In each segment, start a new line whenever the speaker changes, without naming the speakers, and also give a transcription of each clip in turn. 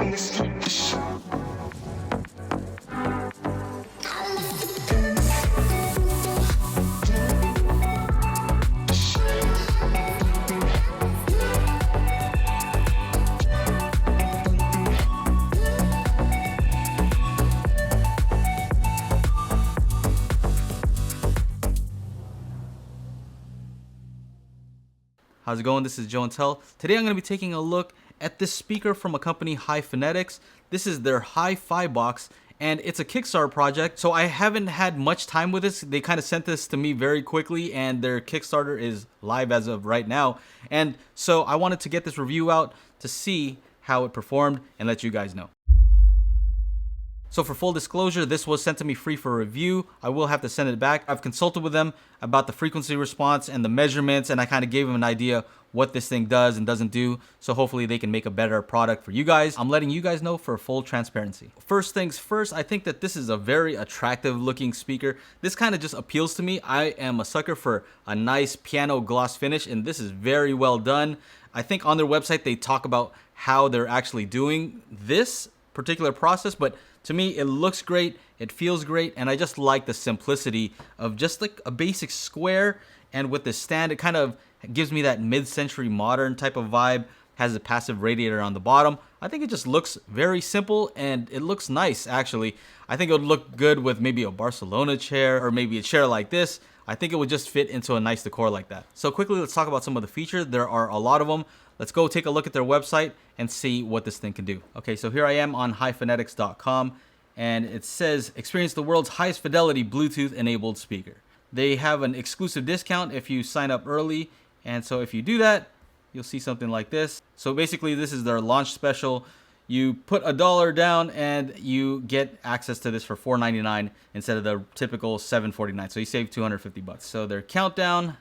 How's it going? This is Joe and Tell. Today I'm going to be taking a look at this speaker from a company, Highfibox. This is their Highfibox, and it's a Kickstarter project. So I haven't had much time with this. They kind of sent this to me very quickly, and their Kickstarter is live as of right now. And so I wanted to get this review out to see how it performed and let you guys know. So for full disclosure, this was sent to me free for review. I will have to send it back. I've consulted with them about the frequency response and the measurements, and I kind of gave them an idea what this thing does and doesn't do. So hopefully they can make a better product for you guys. I'm letting you guys know for full transparency. First things first, I think that this is a very attractive looking speaker. This kind of just appeals to me. I am a sucker for a nice piano gloss finish, and this is very well done. I think on their website they talk about how they're actually doing this particular process, but to me, it looks great, it feels great, and I just like the simplicity of just like a basic square, and with the stand, it kind of gives me that mid-century modern type of vibe. Has a passive radiator on the bottom. I think it just looks very simple, and it looks nice, actually. I think it would look good with maybe a Barcelona chair, or maybe a chair like this. I think it would just fit into a nice decor like that. So quickly, let's talk about some of the features. There are a lot of them. Let's go take a look at their website and see what this thing can do. Okay, so here I am on highphonetics.com, and it says, experience the world's highest fidelity Bluetooth enabled speaker. They have an exclusive discount if you sign up early, and so if you do that, you'll see something like this. So basically, this is their launch special. You put $1 down and you get access to this for $4.99 instead of the typical $7.49. So you save 250 bucks. So their countdown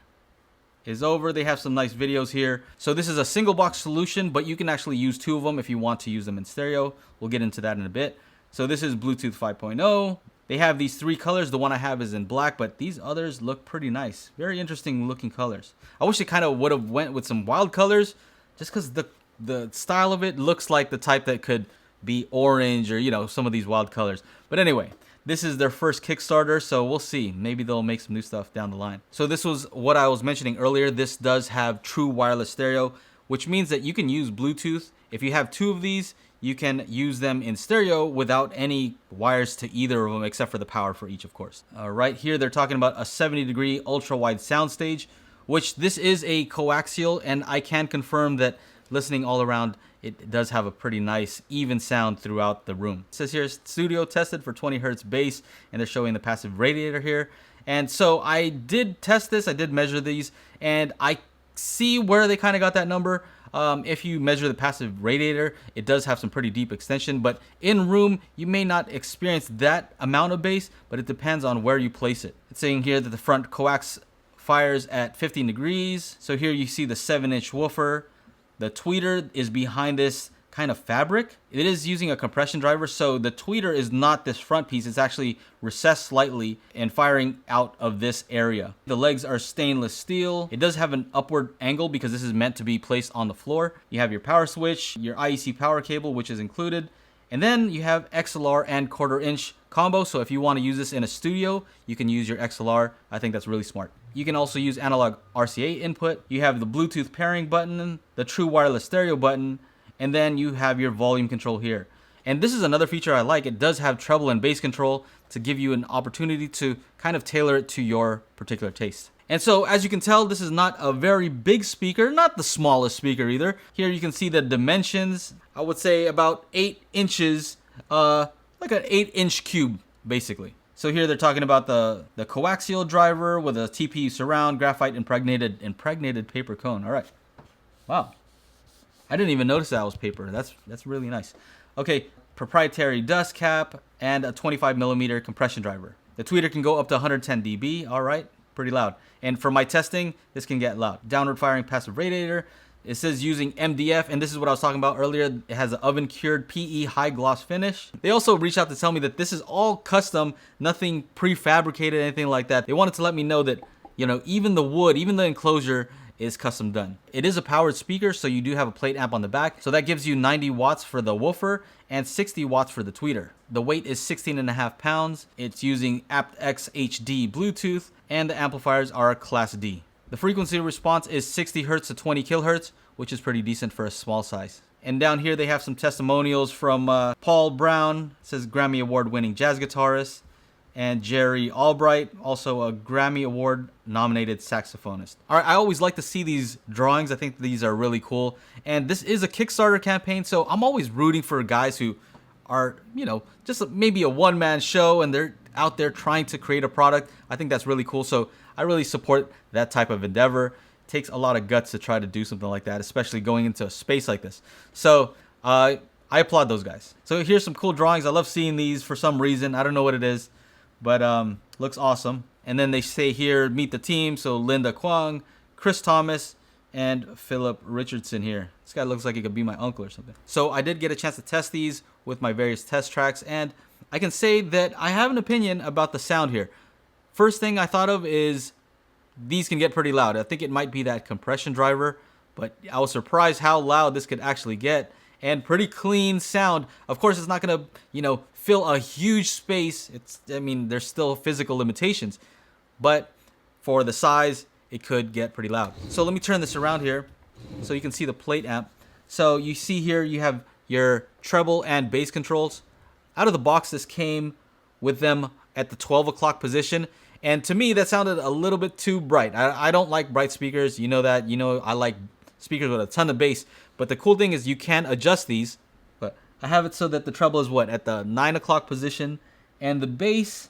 is over. They have some nice videos here. So this is a single box solution, but you can actually use two of them if you want to use them in stereo. We'll get into that in a bit. So this is Bluetooth 5.0. They have these three colors. The one I have is in black, but these others look pretty nice. Very interesting looking colors. I wish it kind of would have went with some wild colors, just because the style of it looks like the type that could be orange or, you know, some of these wild colors. But anyway, this is their first Kickstarter, so we'll see. Maybe they'll make some new stuff down the line. So this was what I was mentioning earlier. This does have true wireless stereo, which means that you can use Bluetooth. If you have two of these, you can use them in stereo without any wires to either of them, except for the power for each, of course. Right here, they're talking about a 70-degree ultra-wide soundstage, which this is a coaxial, and I can confirm that listening all around, it does have a pretty nice, even sound throughout the room. It says here, studio tested for 20 hertz bass, and they're showing the passive radiator here. And so I did test this, I did measure these, and I see where they kind of got that number. If you measure the passive radiator, it does have some pretty deep extension, but in room, you may not experience that amount of bass, but it depends on where you place it. It's saying here that the front coax fires at 15 degrees. So here you see the 7-inch woofer. The tweeter is behind this kind of fabric. It is using a compression driver, so the tweeter is not this front piece. It's actually recessed slightly and firing out of this area. The legs are stainless steel. It does have an upward angle because this is meant to be placed on the floor. You have your power switch, your IEC power cable, which is included. And then you have XLR and 1/4 inch combo. So if you want to use this in a studio, you can use your XLR. I think that's really smart. You can also use analog RCA input. You have the Bluetooth pairing button, the true wireless stereo button, and then you have your volume control here. And this is another feature I like. It does have treble and bass control to give you an opportunity to kind of tailor it to your particular taste. And so as you can tell, this is not a very big speaker, not the smallest speaker either. Here you can see the dimensions. I would say about 8 inches, like an 8-inch cube, basically. So here they're talking about the coaxial driver with a TPU surround, graphite impregnated paper cone. All right. Wow. I didn't even notice that was paper. That's really nice. Okay, proprietary dust cap and a 25mm compression driver. The tweeter can go up to 110 dB. All right, pretty loud. And for my testing, this can get loud. Downward firing passive radiator. It says using MDF, and this is what I was talking about earlier. It has an oven cured PE high gloss finish. They also reached out to tell me that this is all custom, nothing prefabricated, anything like that. They wanted to let me know that, you know, even the wood, even the enclosure is custom done. It is a powered speaker, so you do have a plate amp on the back. So that gives you 90 watts for the woofer and 60 watts for the tweeter. The weight is 16.5 pounds. It's using aptX HD Bluetooth, and the amplifiers are Class D. The frequency response is 60 Hz to 20 kHz, which is pretty decent for a small size. And down here they have some testimonials from Paul Brown, it says Grammy Award winning jazz guitarist, and Jerry Albright, also a Grammy Award nominated saxophonist. All right, I always like to see these drawings. I think these are really cool. And this is a Kickstarter campaign, so I'm always rooting for guys who are, just maybe a one-man show and they're out there trying to create a product. I think that's really cool. So I really support that type of endeavor. It takes a lot of guts to try to do something like that, especially going into a space like this. So I applaud those guys. So here's some cool drawings. I love seeing these for some reason. I don't know what it is, but looks awesome. And then they say here, meet the team. So Linda Kwong, Chris Thomas, and Philip Richardson here. This guy looks like he could be my uncle or something. So I did get a chance to test these with my various test tracks, and I can say that I have an opinion about the sound here. First thing I thought of is these can get pretty loud. I think it might be that compression driver, but I was surprised how loud this could actually get, and pretty clean sound. Of course, it's not gonna, fill a huge space. There's still physical limitations, but for the size, it could get pretty loud. So let me turn this around here so you can see the plate amp. So you see here you have your treble and bass controls. Out of the box, this came with them at the 12 o'clock position. And to me, that sounded a little bit too bright. I don't like bright speakers. You know that. I like speakers with a ton of bass. But the cool thing is you can adjust these. But I have it so that the treble is at the 9 o'clock position. And the bass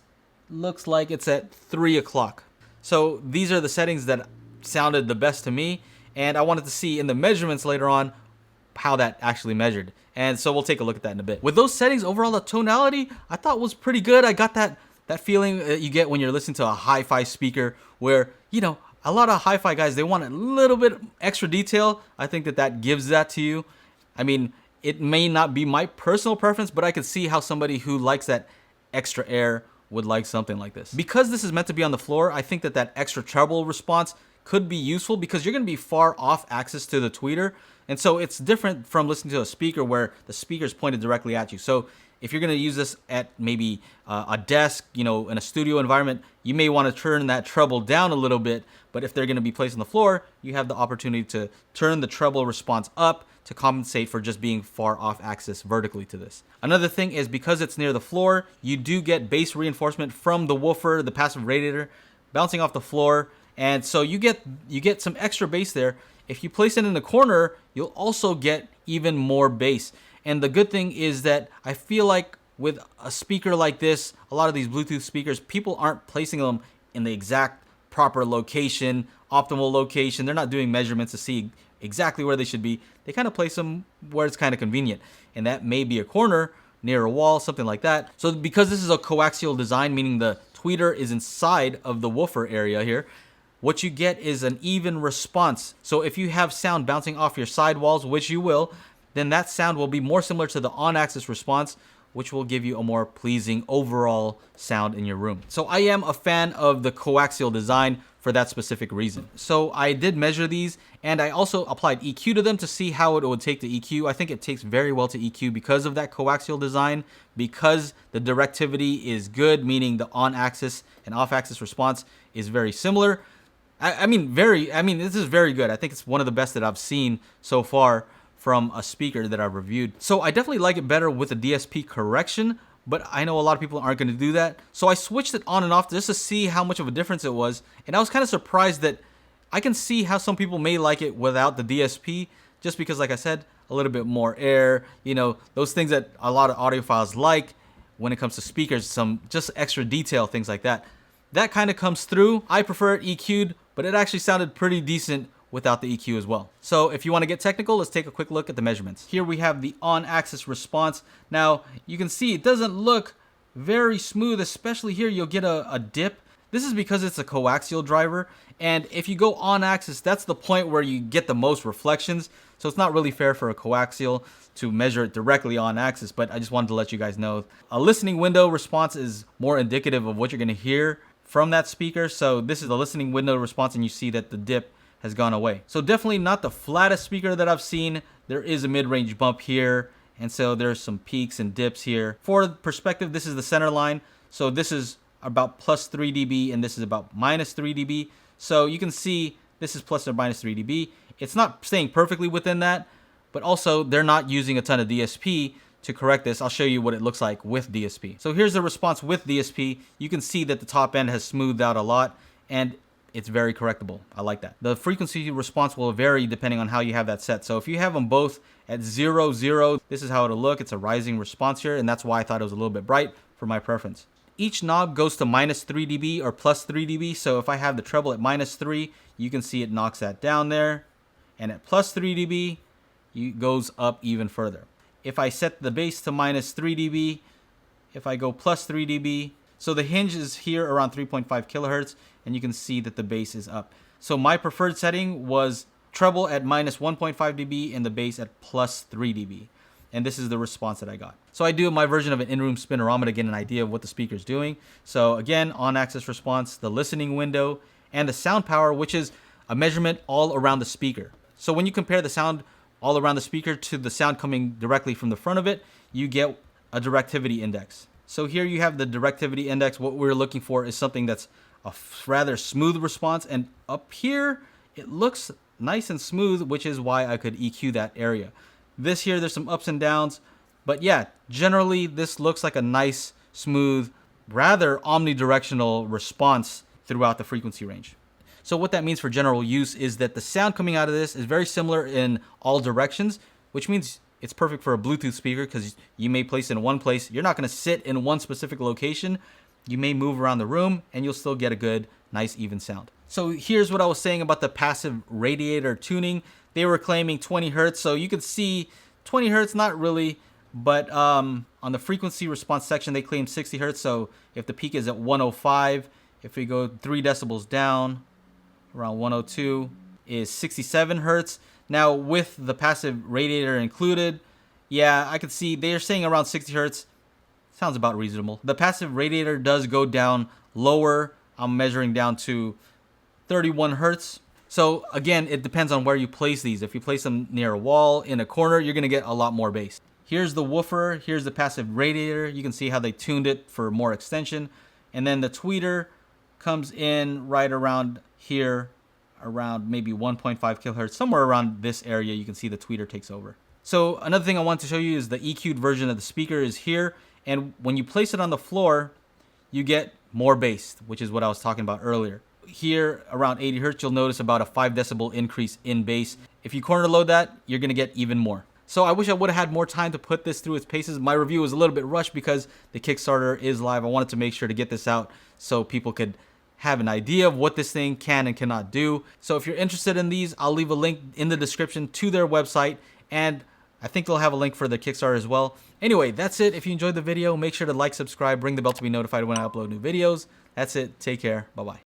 looks like it's at 3 o'clock. So these are the settings that sounded the best to me. And I wanted to see in the measurements later on how that actually measured. And so we'll take a look at that in a bit. With those settings, overall, the tonality I thought was pretty good. I got that feeling that you get when you're listening to a hi-fi speaker where, a lot of hi-fi guys, they want a little bit extra detail. I think that gives that to you. It may not be my personal preference, but I could see how somebody who likes that extra air would like something like this. Because this is meant to be on the floor, I think that extra treble response could be useful because you're going to be far off axis to the tweeter. And so it's different from listening to a speaker where the speaker is pointed directly at you. So if you're going to use this at maybe a desk, in a studio environment, you may want to turn that treble down a little bit. But if they're going to be placed on the floor, you have the opportunity to turn the treble response up to compensate for just being far off axis vertically to this. Another thing is because it's near the floor, you do get bass reinforcement from the woofer, the passive radiator, bouncing off the floor. And so you get some extra bass there. If you place it in the corner, you'll also get even more bass. And the good thing is that I feel like with a speaker like this, a lot of these Bluetooth speakers, people aren't placing them in the exact proper location, optimal location. They're not doing measurements to see exactly where they should be. They kind of place them where it's kind of convenient. And that may be a corner, near a wall, something like that. So because this is a coaxial design, meaning the tweeter is inside of the woofer area here, what you get is an even response. So if you have sound bouncing off your side walls, which you will, then that sound will be more similar to the on-axis response, which will give you a more pleasing overall sound in your room. So I am a fan of the coaxial design for that specific reason. So I did measure these, and I also applied EQ to them to see how it would take to EQ. I think it takes very well to EQ because of that coaxial design, because the directivity is good, meaning the on-axis and off-axis response is very similar. This is very good. I think it's one of the best that I've seen so far from a speaker that I've reviewed. So I definitely like it better with the DSP correction, but I know a lot of people aren't going to do that. So I switched it on and off just to see how much of a difference it was. And I was kind of surprised that I can see how some people may like it without the DSP, just because, like I said, a little bit more air, those things that a lot of audiophiles like when it comes to speakers, some just extra detail, things like that. That kind of comes through. I prefer it EQ'd, but it actually sounded pretty decent without the EQ as well. So if you want to get technical, let's take a quick look at the measurements. Here we have the on-axis response. Now you can see it doesn't look very smooth, especially here you'll get a dip. This is because it's a coaxial driver, and if you go on-axis, that's the point where you get the most reflections. So it's not really fair for a coaxial to measure it directly on-axis, but I just wanted to let you guys know. A listening window response is more indicative of what you're going to hear from that speaker. So this is the listening window response, and you see that the dip has gone away. So definitely not the flattest speaker that I've seen. There is a mid-range bump here, and so there's some peaks and dips here. For perspective, this is the center line. So this is about plus 3 dB, and this is about minus 3 dB. So you can see this is plus or minus 3 dB. It's not staying perfectly within that, but also they're not using a ton of DSP to correct this. I'll show you what it looks like with DSP. So here's the response with DSP. You can see that the top end has smoothed out a lot, and it's very correctable. I like that. The frequency response will vary depending on how you have that set. So if you have them both at 0, 0, this is how it'll look. It's a rising response here, and that's why I thought it was a little bit bright for my preference. Each knob goes to minus 3 dB or plus 3 dB. So if I have the treble at minus 3, you can see it knocks that down there. And at plus 3 dB, it goes up even further. If I set the bass to minus 3 dB, if I go plus 3 dB, so the hinge is here around 3.5 kilohertz, and you can see that the bass is up. So my preferred setting was treble at minus 1.5 dB and the bass at plus 3 dB. And this is the response that I got. So I do my version of an in-room spinorama to get an idea of what the speaker's doing. So again, on-axis response, the listening window, and the sound power, which is a measurement all around the speaker. So when you compare the sound all around the speaker to the sound coming directly from the front of it, you get a directivity index. So here you have the directivity index. What we're looking for is something that's a rather smooth response. And up here, it looks nice and smooth, which is why I could EQ that area. This here, there's some ups and downs. But yeah, generally, this looks like a nice, smooth, rather omnidirectional response throughout the frequency range. So what that means for general use is that the sound coming out of this is very similar in all directions, which means it's perfect for a Bluetooth speaker because you may place it in one place. You're not going to sit in one specific location. You may move around the room and you'll still get a good, nice, even sound. So here's what I was saying about the passive radiator tuning. They were claiming 20 hertz. So you could see 20 hertz, not really, but on the frequency response section, they claim 60 hertz. So if the peak is at 105, if we go 3 decibels down, around 102 is 67 hertz. Now with the passive radiator included, yeah, I could see they're saying around 60 hertz. Sounds about reasonable. The passive radiator does go down lower. I'm measuring down to 31 hertz. So again, it depends on where you place these. If you place them near a wall, in a corner, you're gonna get a lot more bass. Here's the woofer, here's the passive radiator. You can see how they tuned it for more extension. And then the tweeter comes in right around here, around maybe 1.5 kilohertz, somewhere around this area. You can see the tweeter takes over. So another thing I want to show you is the EQ'd version of the speaker is here. And when you place it on the floor, you get more bass, which is what I was talking about earlier. Here around 80 hertz, you'll notice about a 5 decibel increase in bass. If you corner load that, you're gonna get even more. So I wish I would have had more time to put this through its paces. My review was a little bit rushed because the Kickstarter is live. I wanted to make sure to get this out so people could have an idea of what this thing can and cannot do. So if you're interested in these, I'll leave a link in the description to their website, and I think they'll have a link for the Kickstarter as well. Anyway, that's it. If you enjoyed the video, make sure to like, subscribe, ring the bell to be notified when I upload new videos. That's it. Take care. Bye-bye.